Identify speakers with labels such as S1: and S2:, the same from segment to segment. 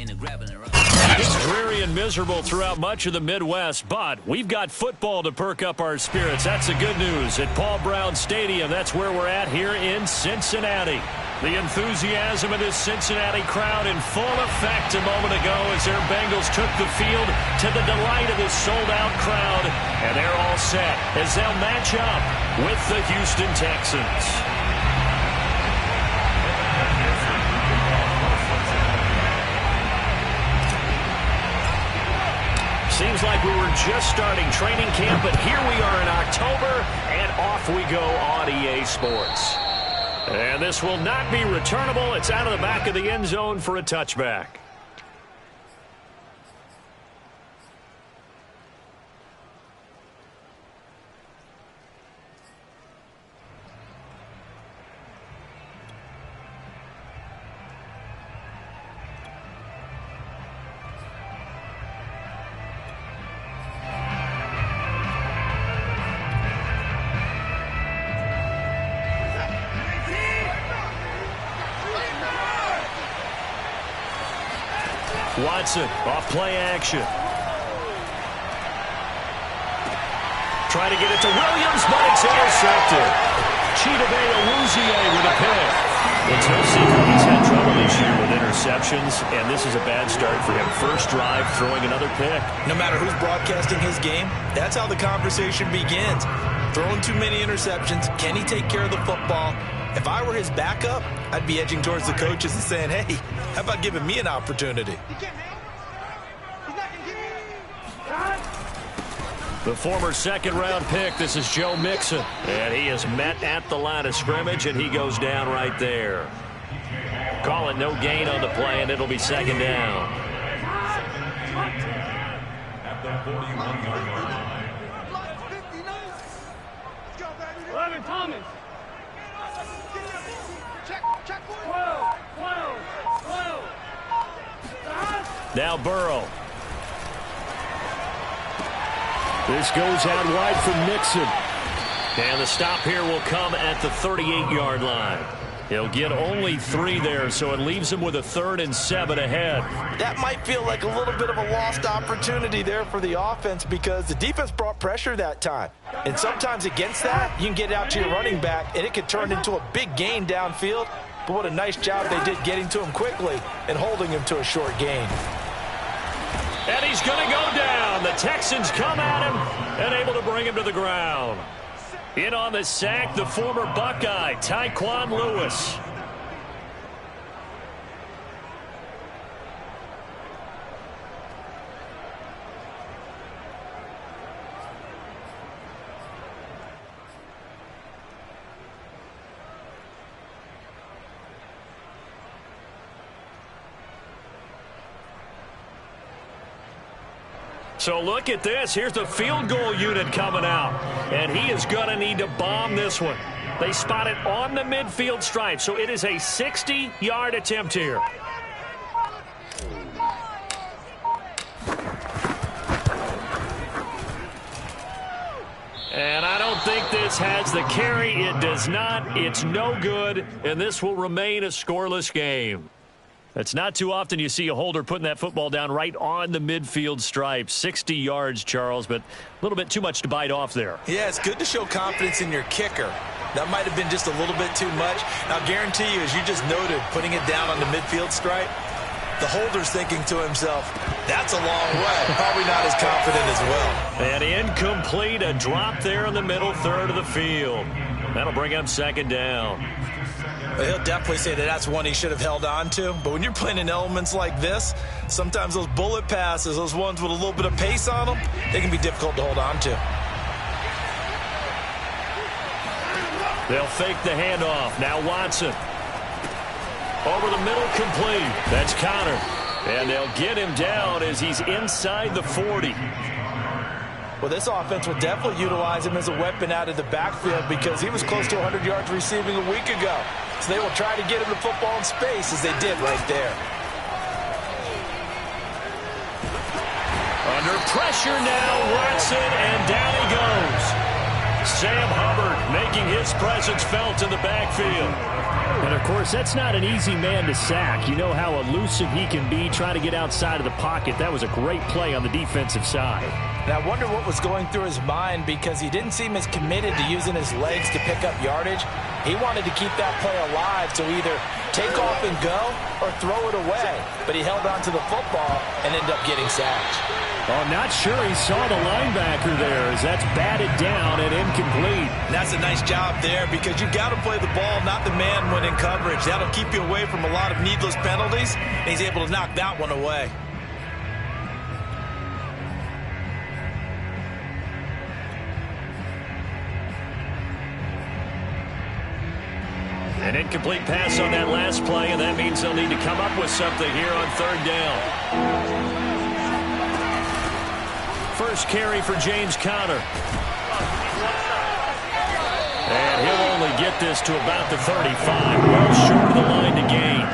S1: It's dreary and miserable throughout much of the Midwest, but we've got football to perk up our spirits. That's the good news. At Paul Brown Stadium, that's where we're at here in Cincinnati. The enthusiasm of this Cincinnati crowd in full effect a moment ago as their Bengals took the field to the delight of this sold-out crowd. And they're all set as they'll match up with the Houston Texans. Seems like we were just starting training camp, but here we are in October, and off we go on EA Sports. And this will not be returnable. It's out of the back of the end zone for a touchback. Watson off play action. Trying to get it to Williams, but it's intercepted. Chidobe Awuzie with a pick. It's no secret he's had trouble this year with interceptions, and this is a bad start for him. First drive, throwing another pick.
S2: No matter who's broadcasting his game, that's how the conversation begins. Throwing too many interceptions. Can he take care of the football? If I were his backup, I'd be edging towards the coaches and saying, hey, how about giving me an opportunity?
S1: The former second-round pick, this is Joe Mixon. And he is met at the line of scrimmage, and he goes down right there. Call it no gain on the play, and it'll be second down.
S3: At the 41-yard line.
S4: Thomas.
S1: Now Burrow. This goes out wide for Mixon. And the stop here will come at the 38-yard line. He'll get only 3 there, so it leaves him with a 3rd and 7 ahead.
S2: That might feel like a little bit of a lost opportunity there for the offense because the defense brought pressure that time. And sometimes against that, you can get out to your running back, and it could turn into a big gain downfield. But what a nice job they did getting to him quickly and holding him to a short gain.
S1: And he's going to go down. The Texans come at him and able to bring him to the ground. In on the sack, the former Buckeye, Tyquan Lewis. So look at this. Here's the field goal unit coming out. And he is going to need to bomb this one. They spot it on the midfield stripe. So it is a 60-yard attempt here. And I don't think this has the carry. It does not. It's no good. And this will remain a scoreless game. It's not too often you see a holder putting that football down right on the midfield stripe. 60 yards, Charles, but a little bit too much to bite off there.
S2: Yeah, it's good to show confidence in your kicker. That might have been just a little bit too much. Now, I guarantee you, as you just noted, putting it down on the midfield stripe, the holder's thinking to himself, that's a long way. Probably not as confident as well.
S1: And incomplete, a drop there in the middle third of the field. That'll bring up second down.
S2: Well, he'll definitely say that that's one he should have held on to. But when you're playing in elements like this, sometimes those bullet passes, those ones with a little bit of pace on them, they can be difficult to hold on to.
S1: They'll fake the handoff. Now Watson. Over the middle, complete. That's Connor. And they'll get him down as he's inside the 40.
S2: Well, this offense will definitely utilize him as a weapon out of the backfield because he was close to 100 yards receiving a week ago. So they will try to get him the football in space as they did right there.
S1: Under pressure now, Watson, and down he goes. Sam Hubbard making his presence felt in the backfield.
S4: And, of course, that's not an easy man to sack. You know how elusive he can be trying to get outside of the pocket. That was a great play on the defensive side.
S2: And I wonder what was going through his mind, because he didn't seem as committed to using his legs to pick up yardage. He wanted to keep that play alive to either take off and go or throw it away. But he held on to the football and ended up getting sacked.
S4: Oh, not sure he saw the linebacker there as that's batted down and incomplete.
S2: And that's a nice job there, because you got to play the ball, not the man when in coverage. That'll keep you away from a lot of needless penalties, and he's able to knock that one away.
S1: An incomplete pass on that last play, and that means they'll need to come up with something here on third down. First carry for James Conner. And he'll only get this to about the 35, well short of the line to gain.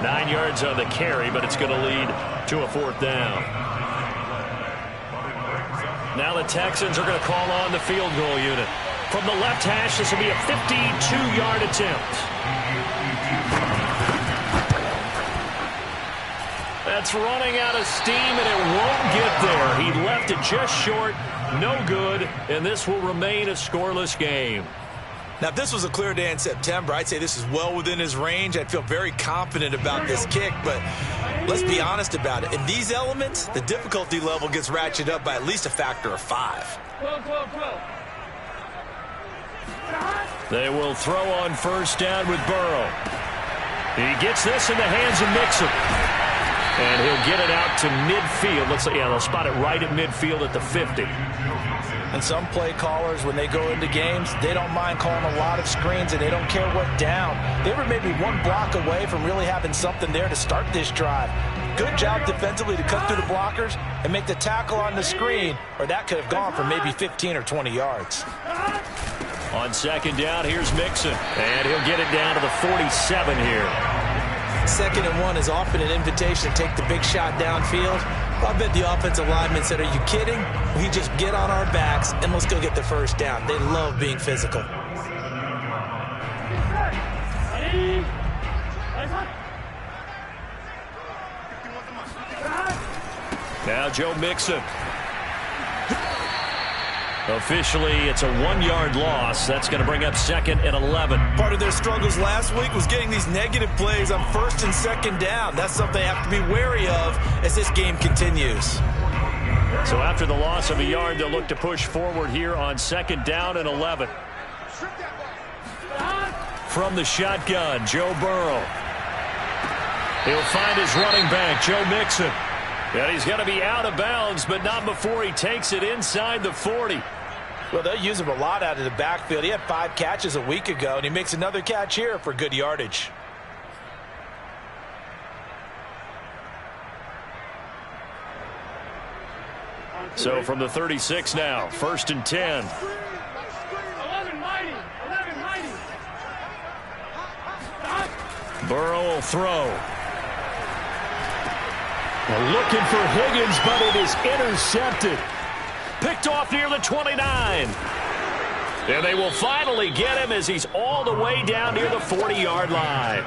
S1: 9 yards on the carry, but it's going to lead to a fourth down. Now the Texans are going to call on the field goal unit. From the left hash, this will be a 52-yard attempt. That's running out of steam, and it won't get there. He left it just short, no good, and this will remain a scoreless game.
S2: Now, if this was a clear day in September, I'd say this is well within his range. I'd feel very confident about this kick, but let's be honest about it. In these elements, the difficulty level gets ratcheted up by at least a factor of 5.
S1: They will throw on first down with Burrow. He gets this in the hands of Mixon. And he'll get it out to midfield. Let's say, yeah, they'll spot it right at midfield at the 50.
S2: And some play callers, when they go into games, they don't mind calling a lot of screens, and they don't care what down. They were maybe one block away from really having something there to start this drive. Good job defensively to cut through the blockers and make the tackle on the screen, or that could have gone for maybe 15 or 20 yards.
S1: On second down, here's Mixon. And he'll get it down to the 47 here.
S2: 2nd and 1 is often an invitation to take the big shot downfield. I bet the offensive lineman said, "Are you kidding? We just get on our backs and let's go get the first down." They love being physical.
S1: Now Joe Mixon. Officially, it's a 1-yard loss. That's going to bring up 2nd and 11.
S2: Part of their struggles last week was getting these negative plays on 1st and 2nd down. That's something they have to be wary of as this game continues.
S1: So after the loss of a yard, they'll look to push forward here on 2nd down and 11. From the shotgun, Joe Burrow. He'll find his running back, Joe Mixon. And he's going to be out of bounds, but not before he takes it inside the 40.
S2: Well, they'll use him a lot out of the backfield. He had 5 catches a week ago, and he makes another catch here for good yardage.
S1: So from the 36 now, 1st and 10. Burrow will throw. Well, looking for Higgins, but it is intercepted. Picked off near the 29. And they will finally get him as he's all the way down near the 40-yard line.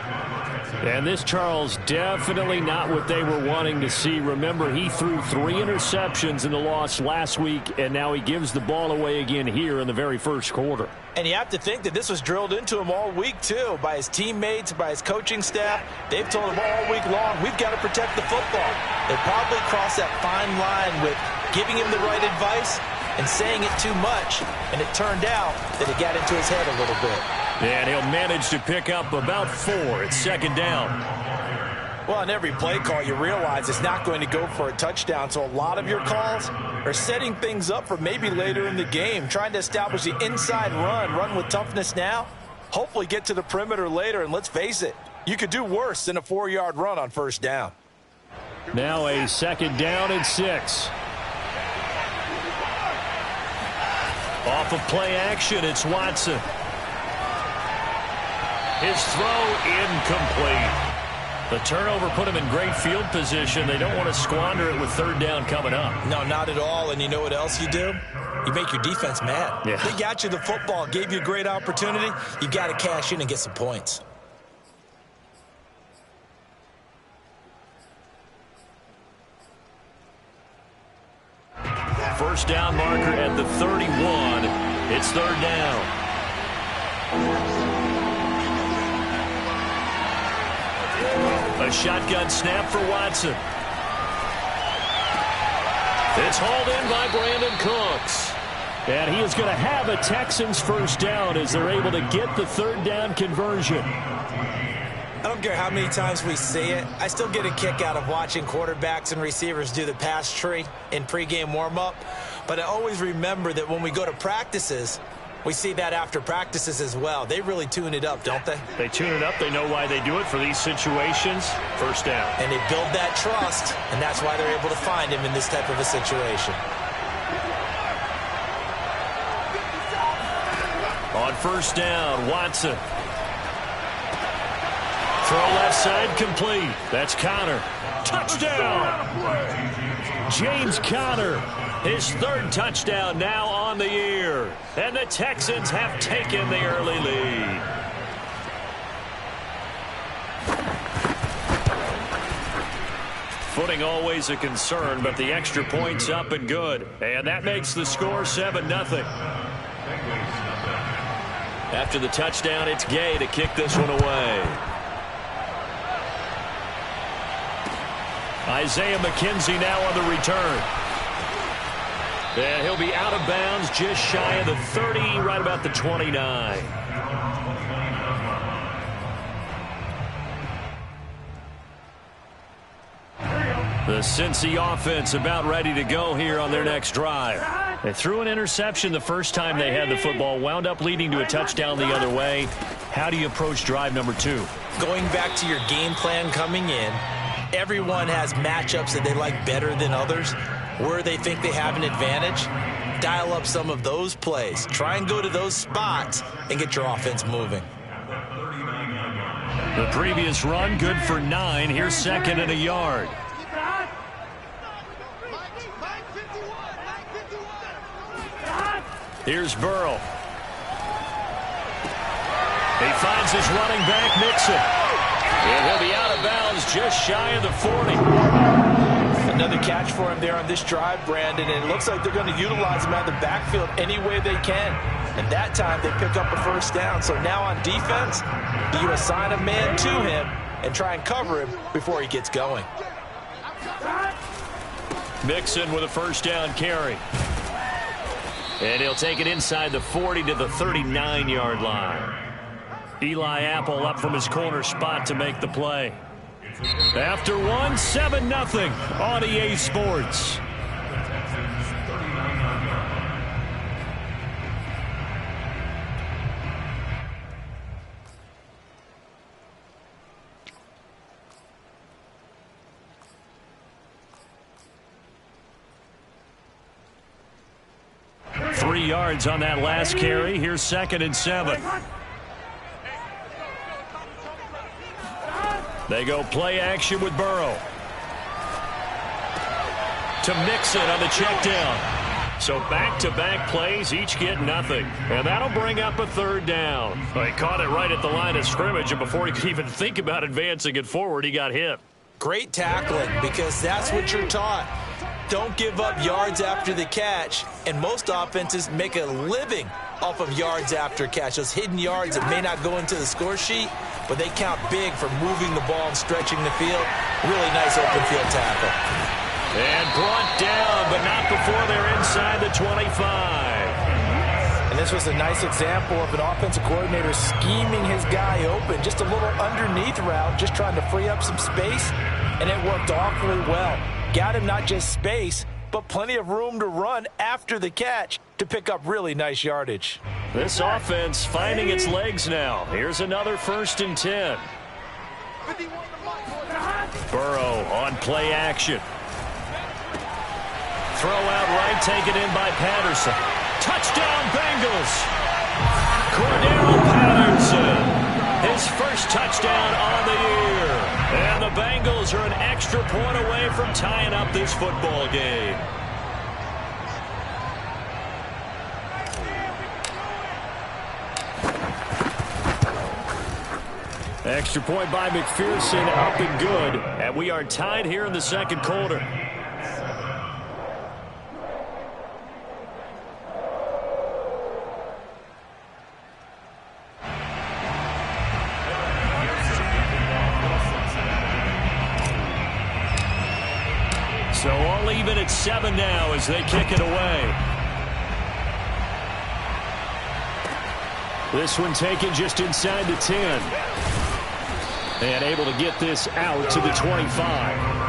S1: And this, Charles, definitely not what they were wanting to see. Remember, he threw 3 interceptions in the loss last week, and now he gives the ball away again here in the very first quarter.
S2: And you have to think that this was drilled into him all week, too, by his teammates, by his coaching staff. They've told him all week long, we've got to protect the football. They probably crossed that fine line with giving him the right advice and saying it too much. And it turned out that it got into his head a little bit.
S1: And he'll manage to pick up about 4 at 2nd down.
S2: Well, on every play call, you realize it's not going to go for a touchdown. So a lot of your calls are setting things up for maybe later in the game, trying to establish the inside run with toughness now, hopefully get to the perimeter later. And let's face it, you could do worse than a 4-yard run on 1st down.
S1: Now a 2nd down and 6. Off of play action, it's Watson. His throw incomplete. The turnover put him in great field position. They don't want to squander it with 3rd down coming up.
S2: No, not at all. And you know what else you do? You make your defense mad.
S4: Yeah.
S2: They got you the football, gave you a great opportunity. You got to cash in and get some points.
S1: First down marker at the 31. It's third down. A shotgun snap for Watson. It's hauled in by Brandon Cooks.
S4: And he is going to have a Texans first down as they're able to get the third down conversion.
S2: I don't care how many times we see it. I still get a kick out of watching quarterbacks and receivers do the pass tree in pregame warm-up. But I always remember that when we go to practices, we see that after practices as well. They really tune it up, don't they?
S1: They tune it up. They know why they do it for these situations. First down.
S2: And they build that trust, and that's why they're able to find him in this type of a situation.
S1: On first down, Watson. Throw left side complete. That's Conner. Touchdown! James Conner. His third touchdown now on the year. And the Texans have taken the early lead. Footing always a concern, but the extra point's up and good. And that makes the score 7-0. After the touchdown, it's Gay to kick this one away. Isaiah McKenzie now on the return. And he'll be out of bounds just shy of the 30, right about the 29. The Cincy offense about ready to go here on their next drive. They threw an interception the first time they had the football, wound up leading to a touchdown the other way. How do you approach drive number 2?
S2: Going back to your game plan coming in, everyone has matchups that they like better than others. Where they think they have an advantage, dial up some of those plays. Try and go to those spots and get your offense moving.
S1: The previous run, good for 9. Here's second and a yard. Here's Burrow. He finds his running back, Mixon. And he'll be out of bounds just shy of the 40.
S2: Another catch for him there on this drive, Brandon, and it looks like they're going to utilize him out of the backfield any way they can. And that time they pick up a first down. So now on defense, you assign a man to him and try and cover him before he gets going.
S1: Mixon with a first down carry. And he'll take it inside the 40 to the 39-yard line. Eli Apple up from his corner spot to make the play. After one, 7-0 on EA Sports. Three yards on that last carry. Here's second and 7. They go play action with Burrow. To Mixon on the check down. So back-to-back plays, each get nothing. And that'll bring up a third down. Well, he caught it right at the line of scrimmage, and before he could even think about advancing it forward, he got hit.
S2: Great tackling, because that's what you're taught. Don't give up yards after the catch, and most offenses make a living off of yards after catch. Those hidden yards that may not go into the score sheet, but they count big for moving the ball and stretching the field. Really nice open field tackle.
S1: And brought down, but not before they're inside the 25.
S2: And this was a nice example of an offensive coordinator scheming his guy open. Just a little underneath route, just trying to free up some space, and it worked awfully well. Got him not just space, but plenty of room to run after the catch to pick up really nice yardage.
S1: This offense finding its legs now. Here's another 1st and 10. Burrow on play action. Throw out right, taken in by Patterson. Touchdown, Bengals! Cordero Patterson. His first touchdown on the year. And the Bengals are an extra point away from tying up this football game. Extra point by McPherson, up and good. And we are tied here in the second quarter. So all even at 7 now as they kick it away. This one taken just inside the 10. And able to get this out to the 25.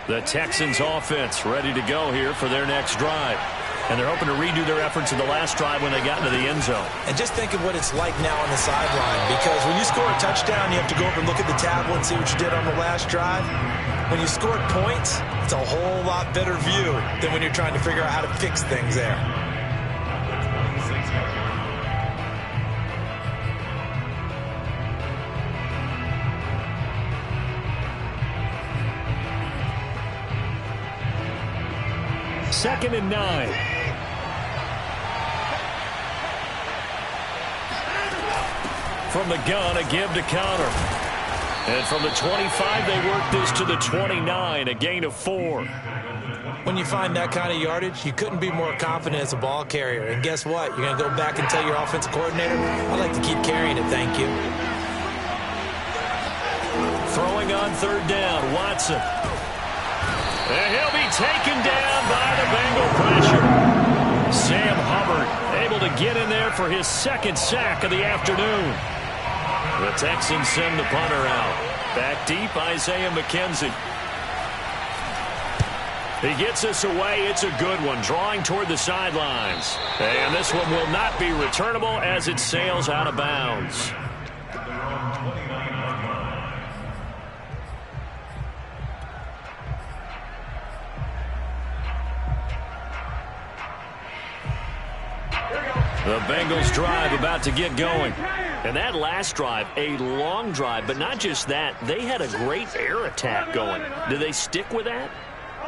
S1: The Texans offense ready to go here for their next drive. And they're hoping to redo their efforts in the last drive when they got into the end zone.
S2: And just think of what it's like now on the sideline, because when you score a touchdown, you have to go over and look at the tablet and see what you did on the last drive. When you scored points, it's a whole lot better view than when you're trying to figure out how to fix things there.
S1: Second and 9. From the gun, a give to counter. And from the 25, they work this to the 29, a gain of 4.
S2: When you find that kind of yardage, you couldn't be more confident as a ball carrier. And guess what? You're going to go back and tell your offensive coordinator, I'd like to keep carrying it, thank you.
S1: Throwing on third down, Watson. And he'll be taken down by the Bengal pressure. Sam Hubbard able to get in there for his second sack of the afternoon. The Texans send the punter out. Back deep, Isaiah McKenzie. He gets us away. It's a good one, drawing toward the sidelines. And this one will not be returnable as it sails out of bounds. The Bengals drive about to get going. And that last drive, a long drive, but not just that. They had a great air attack going. Do they stick with that?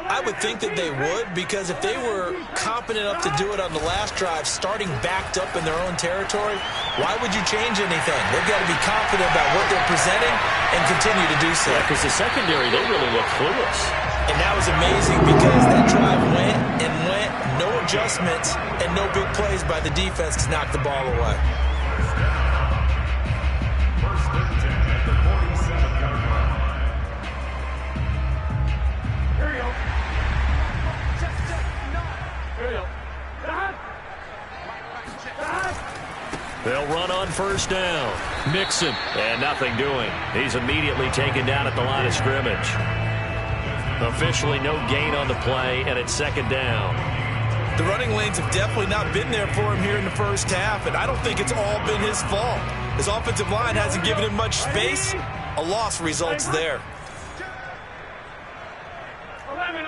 S2: I would think that they would, because if they were competent enough to do it on the last drive, starting backed up in their own territory, why would you change anything? They've got to be confident about what they're presenting and continue to do so.
S1: Yeah, because the secondary, they really look clueless.
S2: And that was amazing because that drive went and went, no adjustments, and no big plays by the defense to knock the ball away.
S3: First and 10 at the 47-yard line. Here you go. Check. Here you go.
S1: They'll run on first down. Mixon, and nothing doing. He's immediately taken down at the line of scrimmage. Officially no gain on the play, and it's second down.
S2: The running lanes have definitely not been there for him here in the first half, and I don't think it's all been his fault. His offensive line hasn't given him much space. A loss results there.
S3: 11.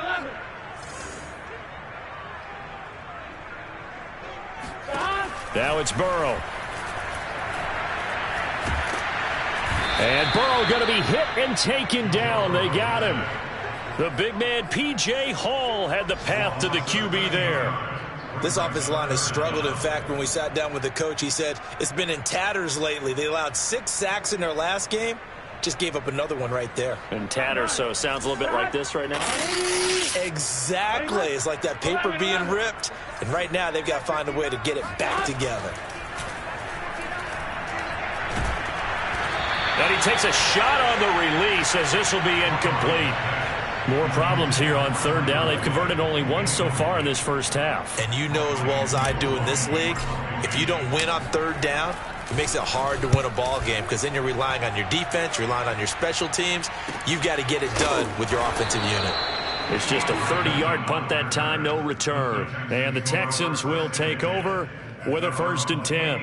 S1: Now it's Burrow. And Burrow going to be hit and taken down. They got him. The big man, P.J. Hall, had the path to the QB there.
S2: This offensive line has struggled. In fact, when we sat down with the coach, he said it's been in tatters lately. They allowed 6 sacks in their last game. Just gave up another one right there.
S1: In tatters, so it sounds a little bit like this right now.
S2: Exactly. It's like that paper being ripped. And right now, they've got to find a way to get it back together.
S1: And he takes a shot on the release as this will be incomplete. More problems here on third down. They've converted only once so far in this first half.
S2: And you know as well as I do in this league, if you don't win on third down, it makes it hard to win a ball game because then you're relying on your defense, you're relying on your special teams. You've got to get it done with your offensive unit.
S1: It's just a 30-yard punt that time, no return. And the Texans will take over with a 1st and 10.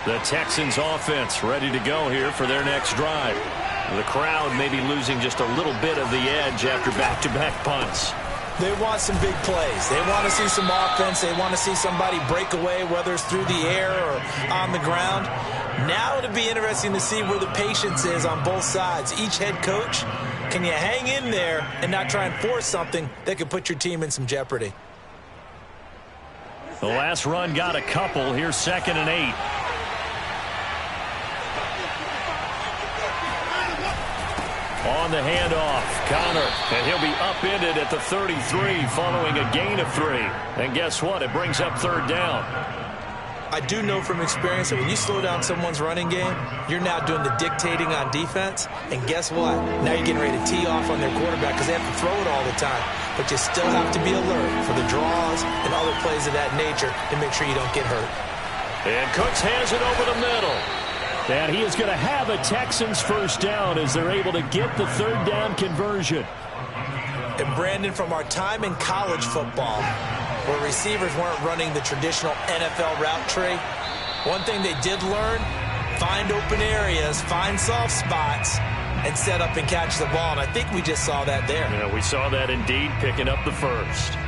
S1: The Texans offense ready to go here for their next drive. The crowd may be losing just a little bit of the edge after back-to-back punts.
S2: They want some big plays. They want to see some offense. They want to see somebody break away, whether it's through the air or on the ground. Now it'll be interesting to see where the patience is on both sides. Each head coach, can you hang in there and not try and force something that could put your team in some jeopardy?
S1: The last run got a couple. Here's 2nd and 8. On the handoff, Connor, and he'll be upended at the 33 following a gain of 3. And guess what? It brings up 3rd down.
S2: I do know from experience that when you slow down someone's running game, you're now doing the dictating on defense. And guess what? Now you're getting ready to tee off on their quarterback because they have to throw it all the time. But you still have to be alert for the draws and other plays of that nature to make sure you don't get hurt.
S1: And Cooks hands it over the middle.
S4: And he is going to have a Texans 1st down as they're able to get the 3rd down conversion.
S2: And Brandon, from our time in college football, where receivers weren't running the traditional NFL route tree, one thing they did learn, find open areas, find soft spots, and set up and catch the ball. And I think we just saw that there.
S1: Yeah, we saw that indeed, picking up the 1st.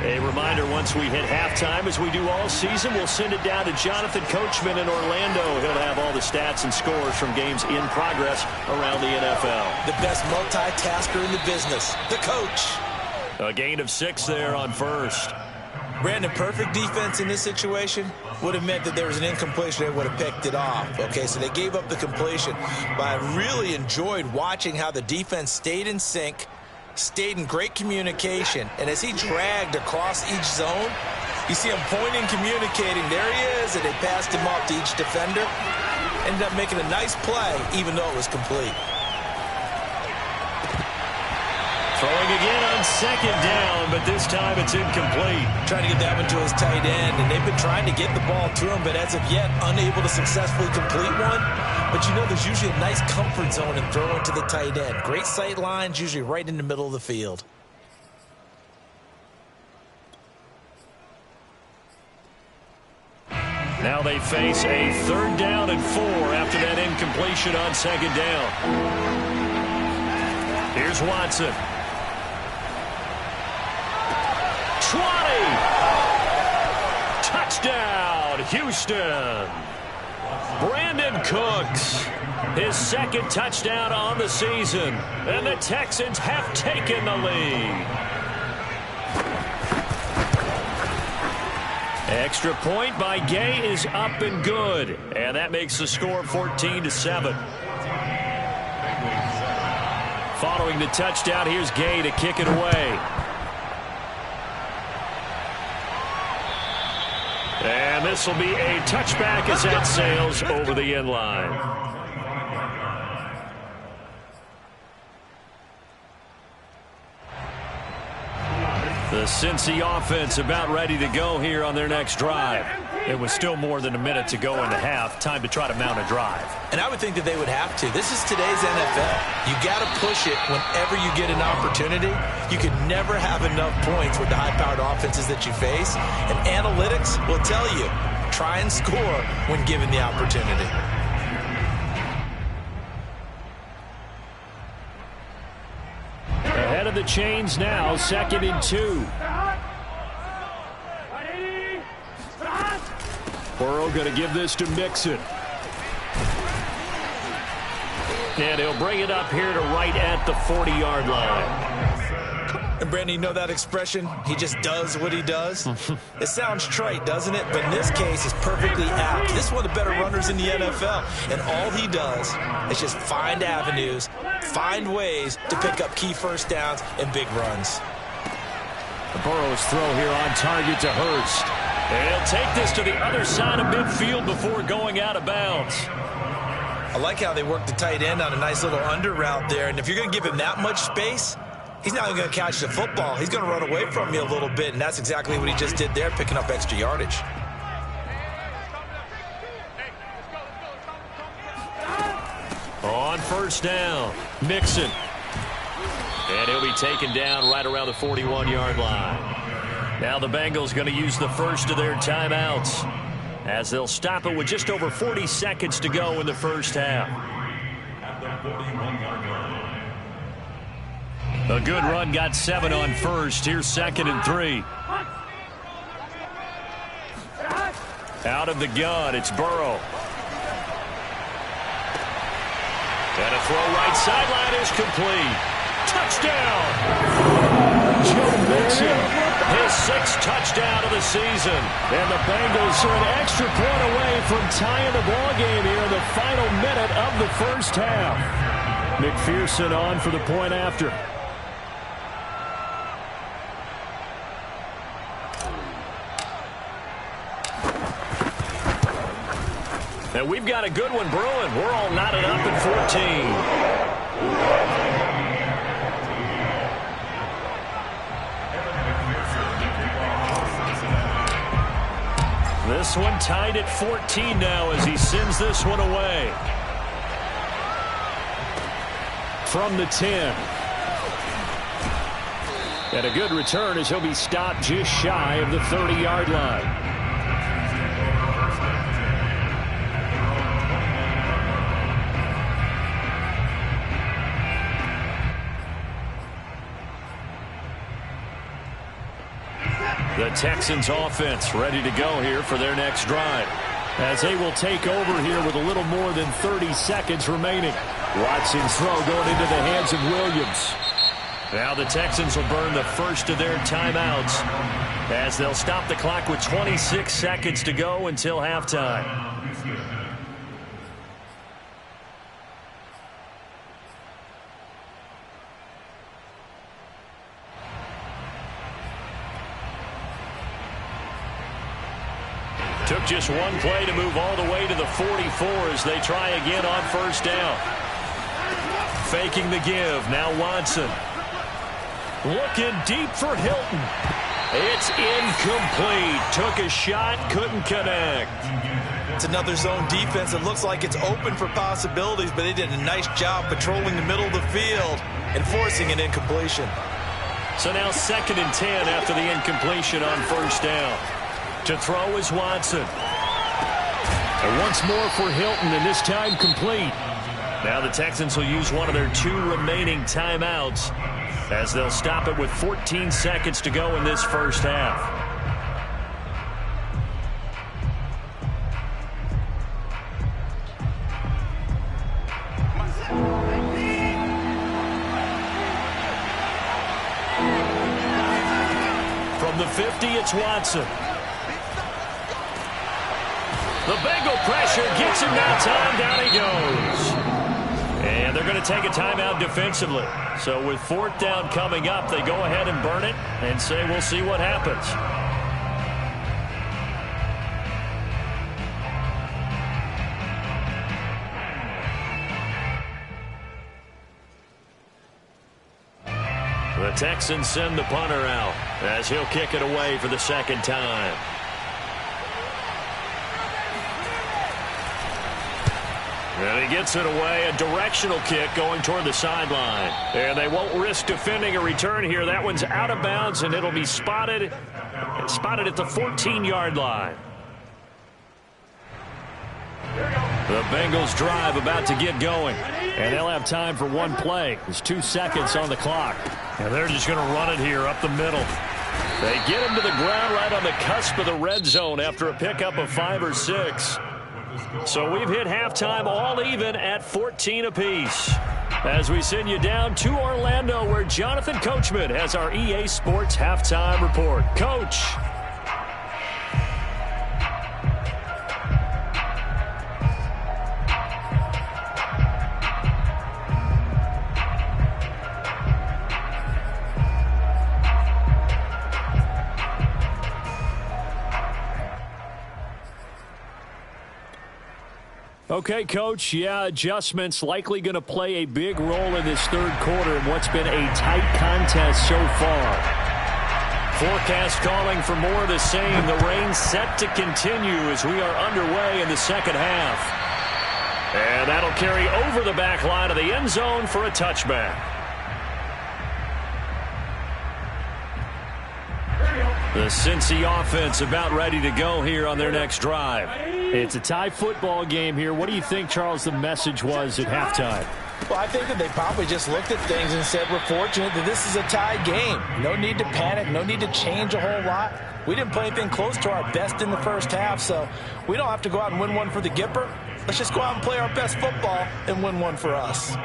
S1: A reminder, once we hit halftime, as we do all season, we'll send it down to Jonathan Coachman in Orlando. He'll have all the stats and scores from games in progress around the NFL.
S2: The best multitasker in the business, the coach.
S1: A gain of 6 there on 1st.
S2: Brandon, perfect defense in this situation would have meant that there was an incompletion. They would have picked it off. Okay, so they gave up the completion. But I really enjoyed watching how the defense stayed in sync, stayed in great communication, and as he dragged across each zone, you see him pointing, communicating. There he is, and they passed him off to each defender. Ended up making a nice play, even though it was complete.
S1: Throwing again on 2nd down, but this time it's incomplete.
S2: Trying to get that one to his tight end, and they've been trying to get the ball to him, but as of yet, unable to successfully complete one. But you know, there's usually a nice comfort zone in throwing to the tight end. Great sight lines, usually right in the middle of the field.
S1: Now they face a 3rd down and 4 after that incompletion on 2nd down. Here's Watson. 20! Touchdown, Houston! Brandon Cooks, his 2nd touchdown on the season, and the Texans have taken the lead. Extra point by Gay is up and good, and that makes the score 14-7. Following the touchdown, here's Gay to kick it away. And this will be a touchback as that sails over the end line. The Cincy offense about ready to go here on their next drive. It was still more than a minute to go in the half. Time to try to mount a drive.
S2: And I would think that they would have to. This is today's NFL. You got to push it whenever you get an opportunity. You could never have enough points with the high-powered offenses that you face. And analytics will tell you, try and score when given the opportunity.
S4: Ahead of the chains now, 2nd and 2. Burrow going to give this to Mixon.
S1: And he'll bring it up here to right at the 40-yard line.
S2: And Brandon, you know that expression? He just does what he does. It sounds trite, doesn't it? But in this case, it's perfectly apt. This is one of the better runners in the NFL. And all he does is just find avenues, find ways to pick up key 1st downs and big runs.
S1: Burrow's throw here on target to Hurst. And he'll take this to the other side of midfield before going out of bounds.
S2: I like how they work the tight end on a nice little under route there. And if you're going to give him that much space, he's not going to catch the football. He's going to run away from you a little bit, and that's exactly what he just did there, picking up extra yardage.
S1: on first down. Mixon. And he'll be taken down right around the 41-yard line. Now the Bengals going to use the first of their timeouts as they'll stop it with just over 40 seconds to go in the first half. A good run got 7 on first. Here's 2nd and 3. Out of the gun, it's Burrow. And a throw right sideline is complete. Touchdown! Joe Mixon, his 6th touchdown of the season. And the Bengals are an extra point away from tying the ball game here in the final minute of the first half. McPherson on for the point after. And we've got a good one brewing. We're all knotted up at 14. This one tied at 14 now as he sends this one away. From the 10. And a good return as he'll be stopped just shy of the 30-yard line. The Texans offense ready to go here for their next drive as they will take over here with a little more than 30 seconds remaining. Watson's throw going into the hands of Williams. Now the Texans will burn the first of their timeouts as they'll stop the clock with 26 seconds to go until halftime. Took just one play to move all the way to the 44 as they try again on first down. Faking the give. Now Watson. Looking deep for Hilton. It's incomplete. Took a shot, couldn't connect.
S2: It's another zone defense. It looks like it's open for possibilities, but they did a nice job patrolling the middle of the field and forcing an incompletion.
S1: So now 2nd and 10 after the incompletion on first down. To throw is Watson. And once more for Hilton, and this time complete. Now the Texans will use one of their 2 remaining timeouts as they'll stop it with 14 seconds to go in this first half. From the 50, it's Watson. The Bengal pressure gets him that time. Down he goes. And they're going to take a timeout defensively. So with 4th down coming up, they go ahead and burn it and say we'll see what happens. The Texans send the punter out as he'll kick it away for the 2nd time. And he gets it away, a directional kick going toward the sideline. And they won't risk defending a return here. That one's out of bounds, and it'll be spotted at the 14-yard line. The Bengals drive about to get going. And they'll have time for one play. There's 2 seconds on the clock. And they're just going to run it here up the middle. They get him to the ground right on the cusp of the red zone after a pickup of 5 or 6. So we've hit halftime all even at 14 apiece. As we send you down to Orlando where Jonathan Coachman has our EA Sports halftime report. Coach. Okay, Coach, yeah, adjustments likely going to play a big role in this 3rd quarter in what's been a tight contest so far. Forecast calling for more of the same. The rain set to continue as we are underway in the 2nd half. And that'll carry over the back line of the end zone for a touchback. The Cincy offense about ready to go here on their next drive.
S4: It's a tie football game here. What do you think, Charles, the message was at halftime?
S2: Well, I think that they probably just looked at things and said, we're fortunate that this is a tie game. No need to panic. No need to change a whole lot. We didn't play anything close to our best in the first half, so we don't have to go out and win one for the Gipper. Let's just go out and play our best football and win one for us.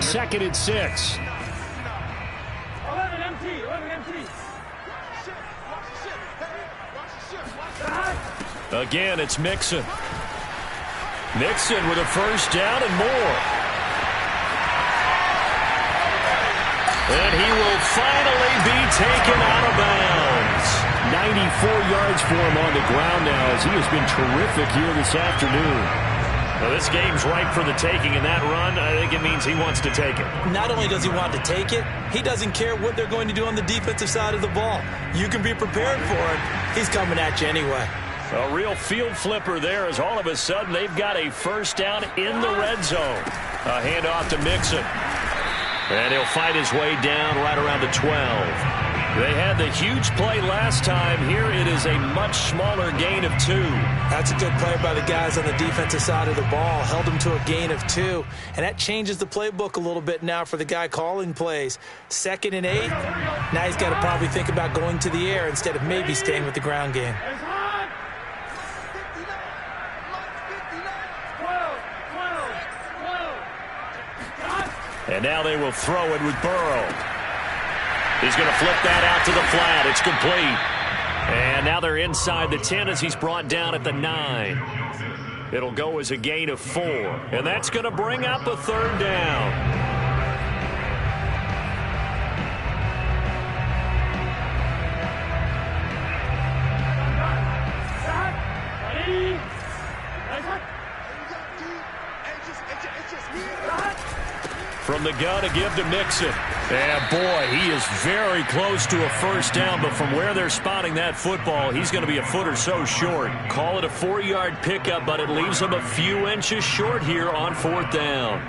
S4: Second and 6.
S5: 11 MT.
S1: Again, it's Mixon. Mixon with a first down and more. And he will finally be taken out of bounds.
S4: 94 yards for him on the ground now as he has been terrific here this afternoon.
S1: Well, this game's ripe for the taking, and that run, I think it means he wants to take it.
S2: Not only does he want to take it, he doesn't care what they're going to do on the defensive side of the ball. You can be prepared for him. He's coming at you anyway.
S1: A real field flipper there as all of a sudden they've got a first down in the red zone. A handoff to Mixon. And he'll fight his way down right around the 12. They had the huge play last time. Here it is a much smaller gain of 2.
S2: That's a good play by the guys on the defensive side of the ball. Held him to a gain of 2. And that changes the playbook a little bit now for the guy calling plays. 2nd and 8. Now he's got to probably think about going to the air instead of maybe staying with the ground game.
S1: And now they will throw it with Burrow. He's going to flip that out to the flat. It's complete. And now they're inside the 10 as he's brought down at the 9. It'll go as a gain of 4. And that's going to bring up a third down. From the gun to give to Mixon. And boy, he is very close to a first down, but from where they're spotting that football, he's going to be a foot or so short. Call it a 4-yard pickup, but it leaves him a few inches short here on 4th down.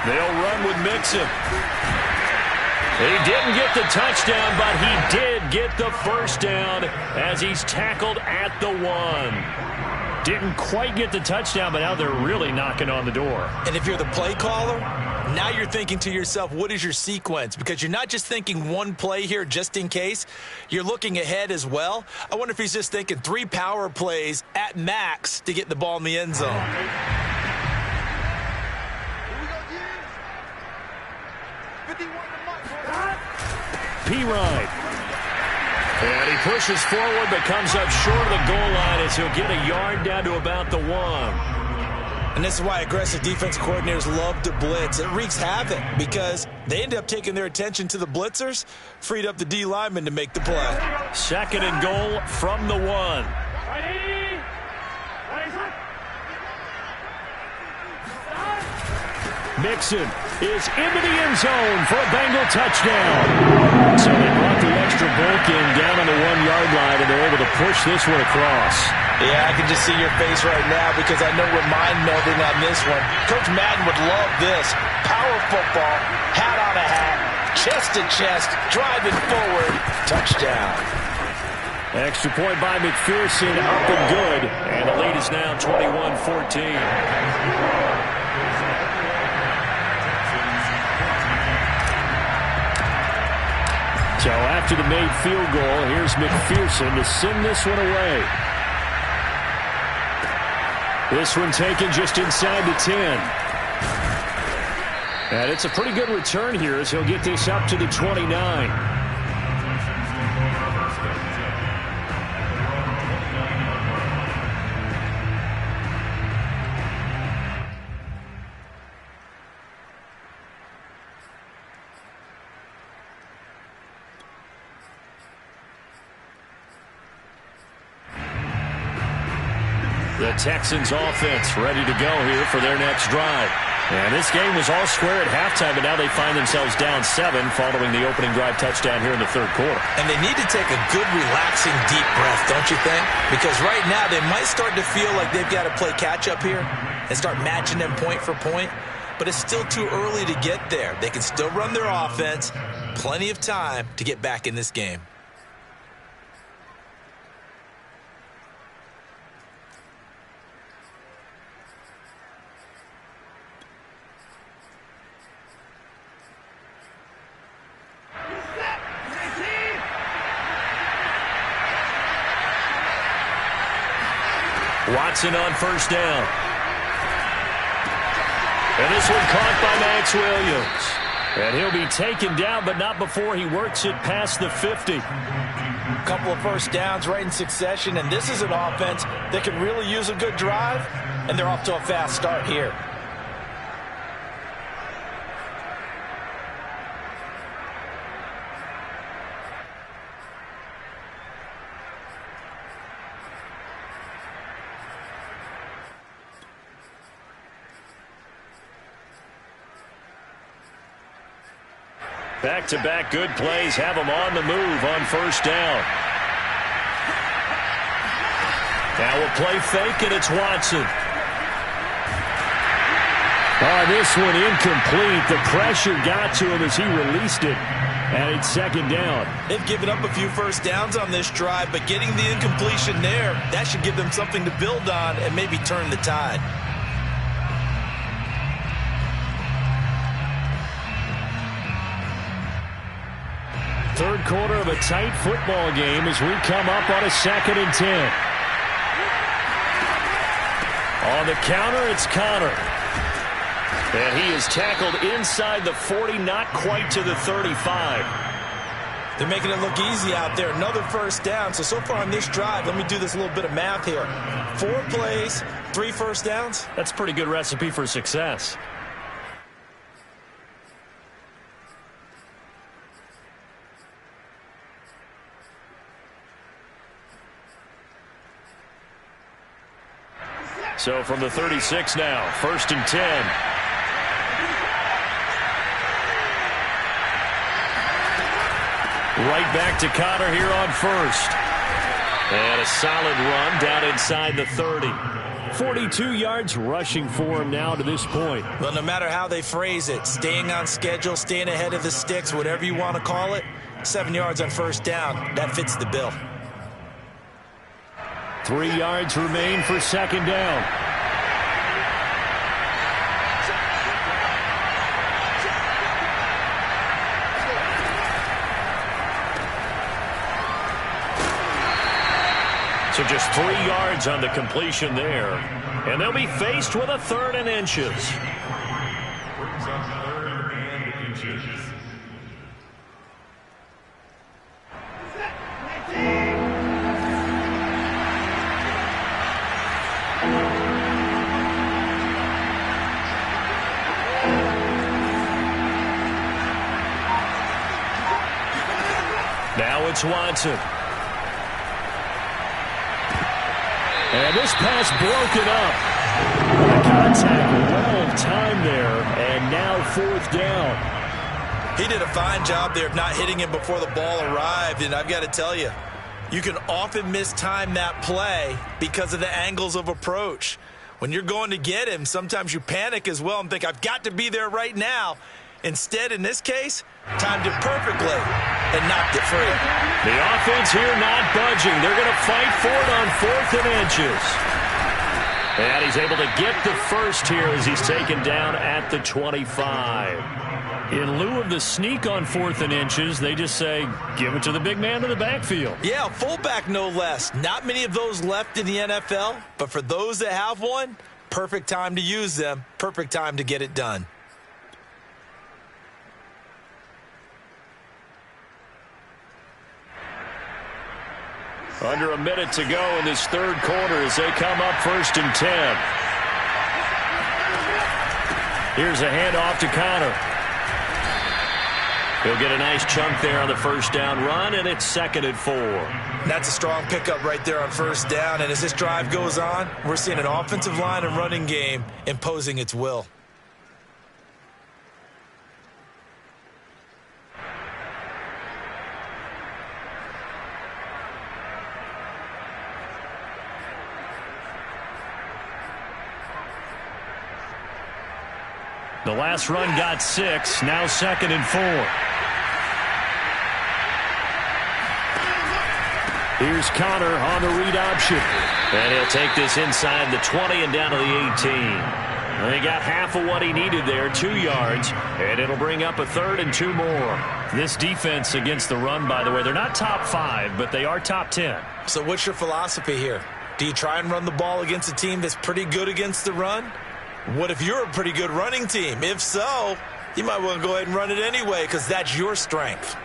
S1: They'll run with Mixon. He didn't get the touchdown, but he did get the first down as he's tackled at the 1. Didn't quite get the touchdown, but now they're really knocking on the door.
S2: And if you're the play caller, now you're thinking to yourself, what is your sequence? Because you're not just thinking one play here just in case. You're looking ahead as well. I wonder if he's just thinking 3 power plays at max to get the ball in the end zone.
S1: P-Ride. And he pushes forward but comes up short of the goal line as he'll get a yard down to about the 1.
S2: And this is why aggressive defense coordinators love to blitz. It wreaks havoc because they end up taking their attention to the blitzers, freed up the D lineman to make the play.
S1: 2nd and goal from the 1. Mixon is into the end zone for a Bengal touchdown. So they brought the extra bulk in down on the 1-yard line, and they're able to push this one across.
S2: Yeah, I can just see your face right now because I know we're mind melding on this one. Coach Madden would love this. Power football, hat on a hat, chest to chest, driving forward, touchdown.
S1: Extra point by McPherson, up and good. And the lead is now 21-14. So after the made field goal, here's McPherson to send this one away. This one taken just inside the 10.
S4: And it's a pretty good return here as he'll get this up to the 29.
S1: The Texans offense ready to go here for their next drive. And this game was all square at halftime, but now they find themselves down 7 following the opening drive touchdown here in the third quarter.
S2: And they need to take a good, relaxing, deep breath, don't you think? Because right now they might start to feel like they've got to play catch-up here and start matching them point for point. But it's still too early to get there. They can still run their offense. Plenty of time to get back in this game.
S1: Watson on first down. And this one caught by Max Williams. And he'll be taken down, but not before he works it past the 50.
S2: A couple of first downs right in succession, and this is an offense that can really use a good drive, and they're off to a fast start here.
S1: Back-to-back good plays have them on the move on first down. Now we'll play fake, and it's Watson.
S4: Oh, this one incomplete. The pressure got to him as he released it. And it's second down.
S2: They've given up a few first downs on this drive, but getting the incompletion there, that should give them something to build on and maybe turn the tide.
S4: Third quarter of a tight football game as we come up on a 2nd and 10.
S1: On the counter, it's Connor. And he is tackled inside the 40, not quite to the 35.
S2: They're making it look easy out there. Another first down. So far on this drive, let me do this little bit of math here. 4 plays, 3 first downs.
S1: That's a pretty good recipe for success. So from the 36 now, 1st and 10. Right back to Connor here on first. And a solid run down inside the 30.
S4: 42 yards rushing for him now to this point.
S2: Well, no matter how they phrase it, staying on schedule, staying ahead of the sticks, whatever you want to call it, 7 yards on first down, that fits the bill.
S4: 3 yards remain for second down.
S1: So just 3 yards on the completion there. And they'll be faced with a 3rd and inches.
S3: Brings up 3rd and inches.
S1: Now it's Watson.
S4: And this pass broken up. Contact, well timed there, and now 4th down.
S2: He did a fine job there of not hitting him before the ball arrived, and I've got to tell you, you can often mistime that play because of the angles of approach. When you're going to get him, sometimes you panic as well and think, I've got to be there right now. Instead, in this case, timed it perfectly and knocked it free.
S1: The offense here not budging. They're going to fight for it on 4th and inches. And he's able to get the first here as he's taken down at the 25.
S4: In lieu of the sneak on 4th and inches, they just say, give it to the big man in the backfield.
S2: Yeah, fullback no less. Not many of those left in the NFL, but for those that have one, perfect time to use them, perfect time to get it done.
S1: Under a minute to go in this third quarter as they come up 1st and 10. Here's a handoff to Connor. He'll get a nice chunk there on the first down run, and it's 2nd and 4.
S2: That's a strong pickup right there on first down, and as this drive goes on, we're seeing an offensive line and running game imposing its will.
S1: The last run got 6, now 2nd and 4. Here's Connor on the read option. And he'll take this inside the 20 and down to the 18. And he got half of what he needed there, 2 yards, and it'll bring up a 3rd and 2 more. This defense against the run, by the way, they're not top 5, but they are top 10.
S2: So what's your philosophy here? Do you try and run the ball against a team that's pretty good against the run? What if you're a pretty good running team? If so, you might want to go ahead and run it anyway because that's your strength.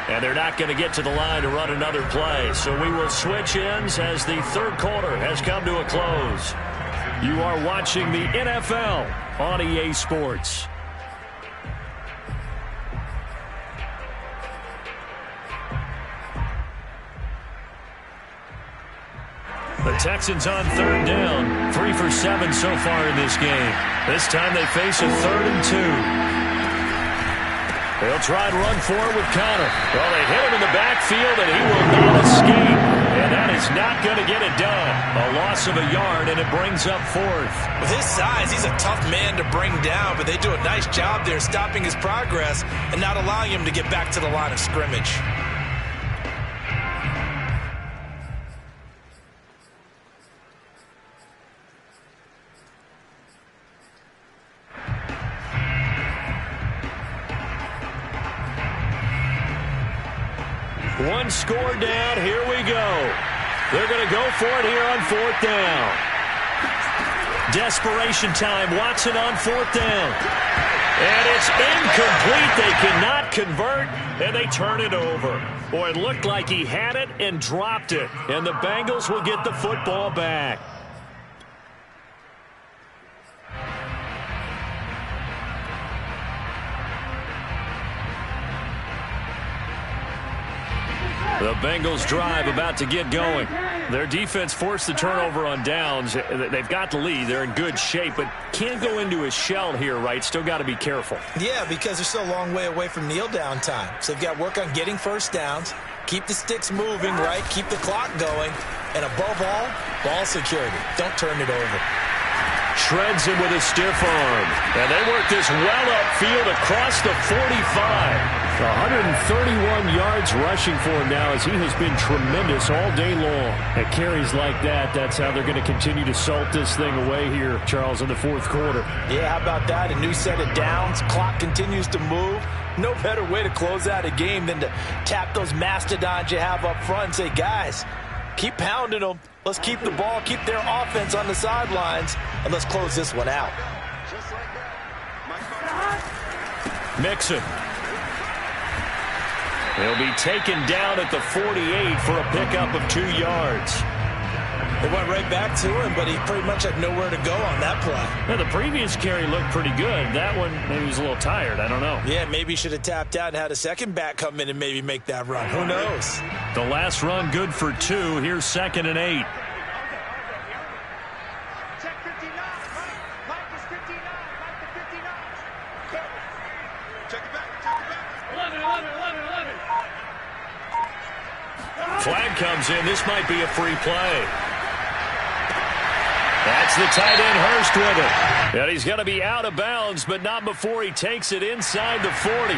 S1: And they're not going to get to the line to run another play. So we will switch ends as the third quarter has come to a close. You are watching the NFL on EA Sports. The Texans on 3rd down. 3 for 7 so far in this game. This time they face a 3rd and 2. They'll try and run forward with Connor. Well, they hit him in the backfield, and he will not escape. And that is not going to get it done. A loss of a yard, and it brings up 4th.
S2: With his size, he's a tough man to bring down, but they do a nice job there stopping his progress and not allowing him to get back to the line of scrimmage.
S1: One score down. Here we go. They're going to go for it here on 4th down. Desperation time. Watson on 4th down. And it's incomplete. They cannot convert, and they turn it over. Boy, it looked like he had it and dropped it. And the Bengals will get the football back. The Bengals drive about to get going. Their defense forced the turnover on downs. They've got the lead. They're in good shape, but can't go into a shell here, right? Still got to be careful.
S2: Yeah, because they're still a long way away from kneel down time. So they've got to work on getting first downs, keep the sticks moving, right? Keep the clock going. And above all, ball security. Don't turn it over.
S1: Shreds him with a stiff arm. And they work this well upfield across the 45. 131 yards rushing for him now as he has been tremendous all day long. At carries like that, that's how they're going to continue to salt this thing away here, Charles, in the 4th quarter.
S2: Yeah, how about that? A new set of downs. Clock continues to move. No better way to close out a game than to tap those mastodons you have up front and say, guys, keep pounding them. Let's keep the ball, keep their offense on the sidelines, and let's close this one out.
S1: Mixon. He'll be taken down at the 48 for a pickup of 2 yards.
S2: They went right back to him, but he pretty much had nowhere to go on that play.
S1: Now, the previous carry looked pretty good. That one, maybe he was a little tired. I don't know.
S2: Yeah, maybe he should have tapped out and had a second back come in and maybe make that run. Who knows?
S1: The last run good for 2. Here's 2nd and 8. Flag comes in. This might be a free play. That's the tight end Hurst with it. And he's going to be out of bounds, but not before he takes it inside the 40.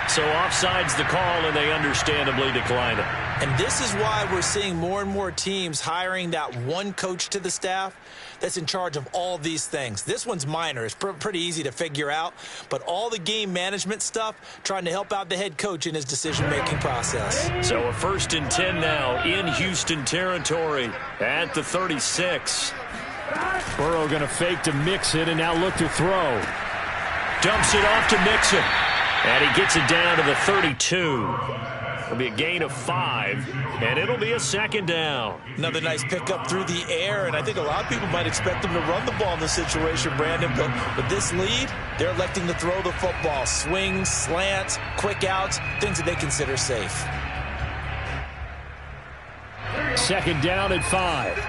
S1: So offside's the call, and they understandably decline it.
S2: And this is why we're seeing more and more teams hiring that one coach to the staff that's in charge of all these things. This one's minor. It's pretty easy to figure out. But all the game management stuff, trying to help out the head coach in his decision-making process.
S1: So a 1st and 10 now in Houston territory at the 36.
S4: Burrow going to fake to Mixon and now look to throw.
S1: Dumps it off to Mixon. And he gets it down to the 32. It'll be a gain of 5, and it'll be a second down.
S2: Another nice pickup through the air, and I think a lot of people might expect them to run the ball in this situation, Brandon, but with this lead, they're electing to throw the football. Swings, slants, quick outs, things that they consider safe.
S4: Second down at 5.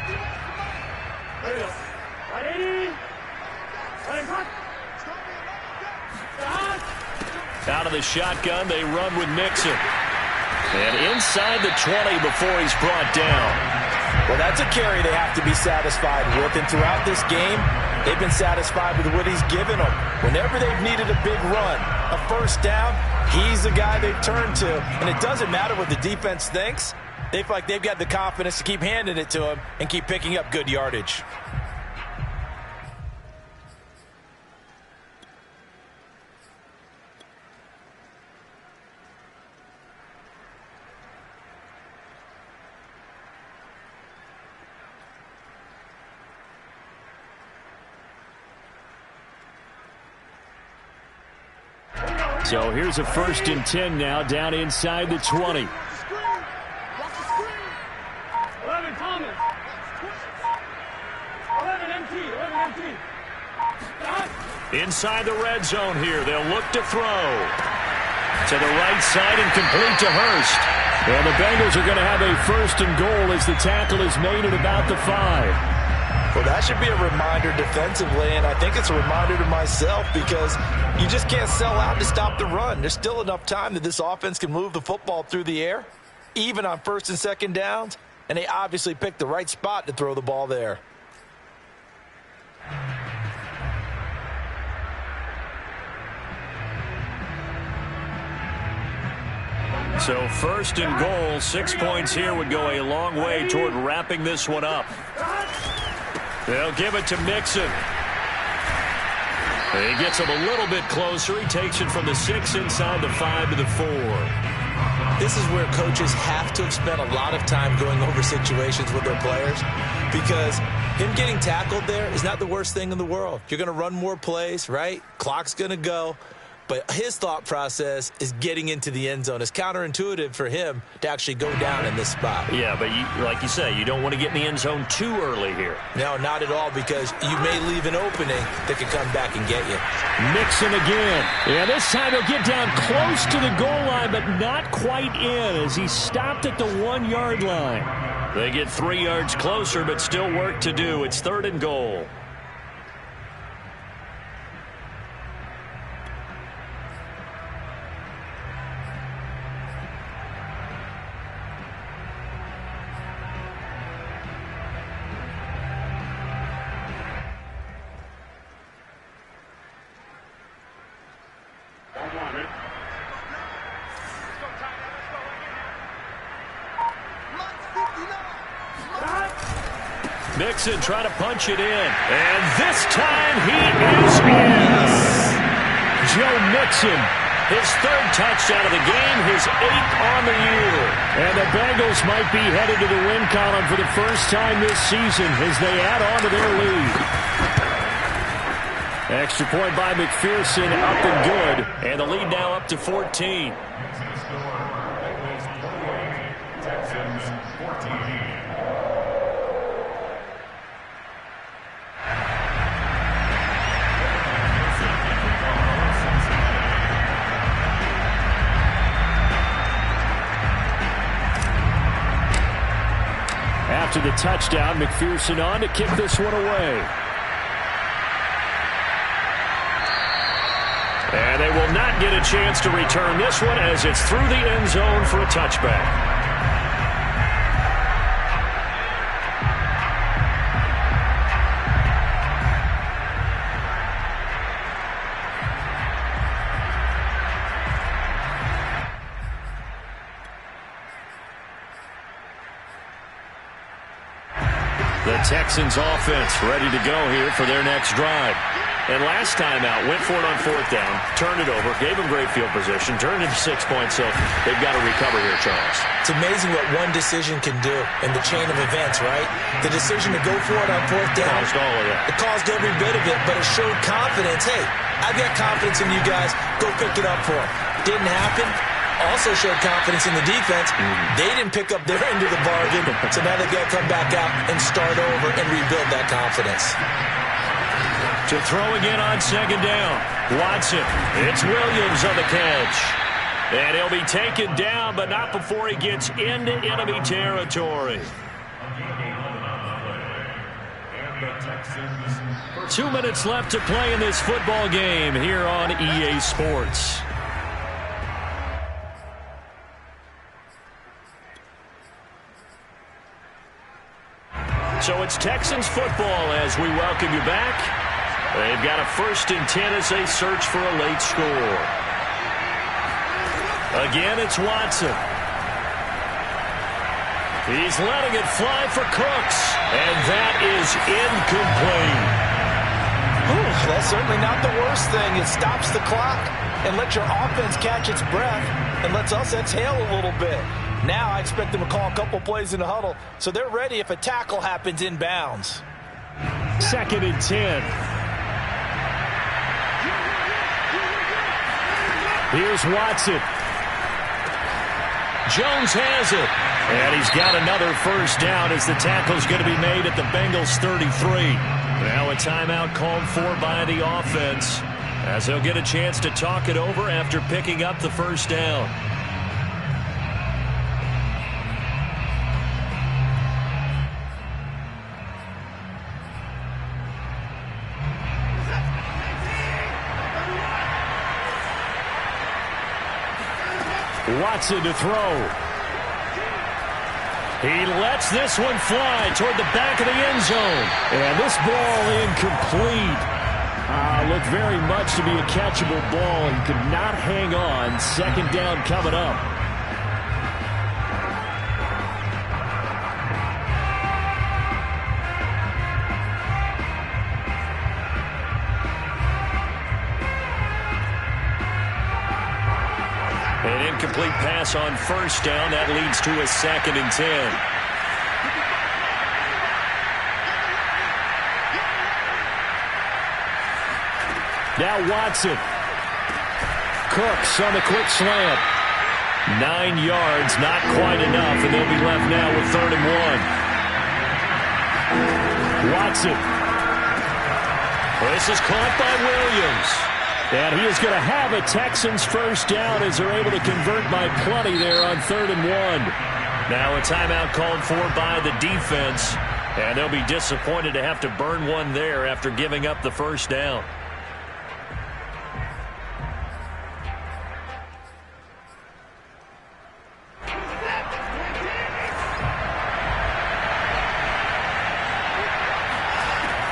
S1: Out of the shotgun, they run with Mixon. And inside the 20 before he's brought down.
S2: Well, that's a carry they have to be satisfied with. And throughout this game, they've been satisfied with what he's given them. Whenever they've needed a big run, a first down, he's the guy they've turned to. And it doesn't matter what the defense thinks. They feel like they've got the confidence to keep handing it to him and keep picking up good yardage.
S4: So here's a 1st and 10 now, down inside the 20.
S1: Inside the red zone here, they'll look to throw. To the right side and complete to Hurst.
S4: Well, the Bengals are going to have a 1st and goal as the tackle is made at about the 5.
S2: Well, that should be a reminder defensively, and I think it's a reminder to myself because you just can't sell out to stop the run. There's still enough time that this offense can move the football through the air, even on 1st and 2nd downs, and they obviously picked the right spot to throw the ball there.
S1: So 1st and goal, 6 points here would go a long way toward wrapping this one up. They'll give it to Mixon. He gets him a little bit closer. He takes it from the 6 inside the 5 to the 4.
S2: This is where coaches have to have spent a lot of time going over situations with their players because him getting tackled there is not the worst thing in the world. You're going to run more plays, right? Clock's going to go. But his thought process is getting into the end zone. It's counterintuitive for him to actually go down in this spot.
S1: Yeah, but like you say, you don't want to get in the end zone too early here.
S2: No, not at all, because you may leave an opening that could come back and get you.
S4: Mixon again. Yeah, this time he'll get down close to the goal line, but not quite in as he stopped at the 1-yard line.
S1: They get 3 yards closer, but still work to do. It's 3rd and goal. Mixon trying to punch it in. And this time he is in.
S4: Joe Mixon.
S1: His 3rd touchdown of the game, his 8th on the year.
S4: And the Bengals might be headed to the win column for the first time this season as they add on to their lead. Extra point by McPherson, up and good.
S1: And the lead now up to 14.
S3: Texans 14.
S4: After the touchdown, McPherson on to kick this one away.
S1: And they will not get a chance to return this one as it's through the end zone for a touchback. The Texans offense ready to go here for their next drive. And last time out, went for it on fourth down, turned it over, gave them great field position, turned it into 6 points, so they've got to recover here, Charles.
S2: It's amazing what one decision can do in the chain of events, right? The decision to go for it on fourth down.
S1: Caused all of that.
S2: It caused every bit of it, but it showed confidence. Hey, I've got confidence in you guys. Go pick it up for them. Didn't happen. Also showed confidence in the defense. They didn't pick up their end of the bargain, so now they've got to come back out and start over and rebuild that confidence.
S1: To throw again on second down. Watson. It's Williams on the catch. And he'll be taken down, but not before he gets into enemy territory. 2 minutes left to play in this football game here on EA Sports. So it's Texans football as we welcome you back. They've got a 1st and 10 as they search for a late score. Again, it's Watson. He's letting it fly for Cooks, and that is incomplete.
S2: Ooh, that's certainly not the worst thing. It stops the clock and lets your offense catch its breath and lets us exhale a little bit. Now I expect them to call a couple plays in the huddle, so they're ready if a tackle happens inbounds.
S4: 2nd and 10. Here's Watson. Jones has it.
S1: And he's got another first down as the tackle's going to be made at the Bengals 33. Now a timeout called for by the offense as he'll get a chance to talk it over after picking up the first down.
S4: Watson to throw.
S1: He lets this one fly toward the back of the end zone.
S4: And this ball incomplete. Looked very much to be a catchable ball. He could not hang on. 2nd down coming up.
S1: An incomplete pass on first down. That leads to a 2nd and 10.
S4: Now Watson. Cooks on the quick slant.
S1: 9 yards, not quite enough, and they'll be left now with 3rd and 1.
S4: Watson.
S1: This is caught by Williams.
S4: And he is going to have a Texans first down as they're able to convert by plenty there on 3rd and 1.
S1: Now a timeout called for by the defense, and they'll be disappointed to have to burn one there after giving up the first down.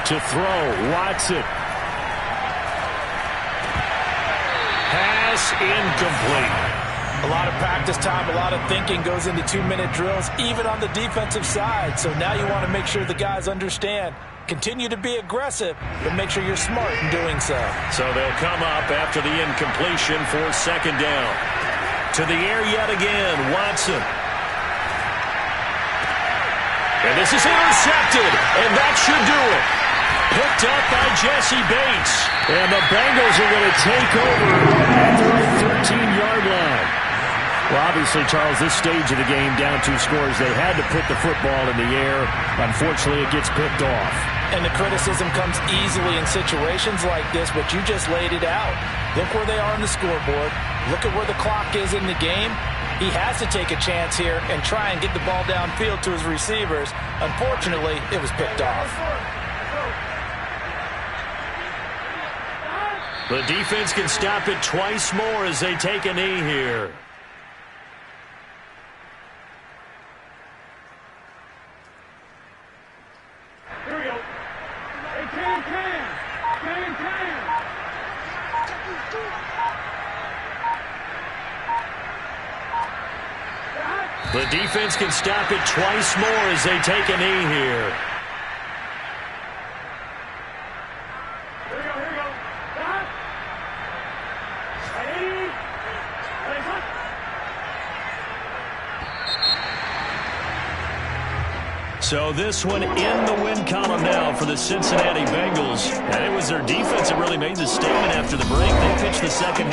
S4: To throw, Watson.
S1: Pass incomplete.
S2: A lot of practice time, a lot of thinking goes into 2-minute drills, even on the defensive side. So now you want to make sure the guys understand. Continue to be aggressive, but make sure you're smart in doing so.
S1: So they'll come up after the incompletion for 2nd down. To the air yet again, Watson. And this is intercepted, and that should do it. Picked up by Jesse Bates.
S4: And the Bengals are going to take over at their 13-yard line. Well, obviously, Charles, this stage of the game, down 2 scores, they had to put the football in the air. Unfortunately, it gets picked off.
S2: And the criticism comes easily in situations like this, but you just laid it out. Look where they are on the scoreboard. Look at where the clock is in the game. He has to take a chance here and try and get the ball downfield to his receivers. Unfortunately, it was picked off.
S1: The defense can stop it twice more as they take a knee here.
S3: Here we go. Hey, can.
S1: The defense can stop it twice more as they take a knee here.
S3: Here we go.
S1: So this one in the win column now for the Cincinnati Bengals. And it was their defense that really made the statement after the break. They pitched the second half.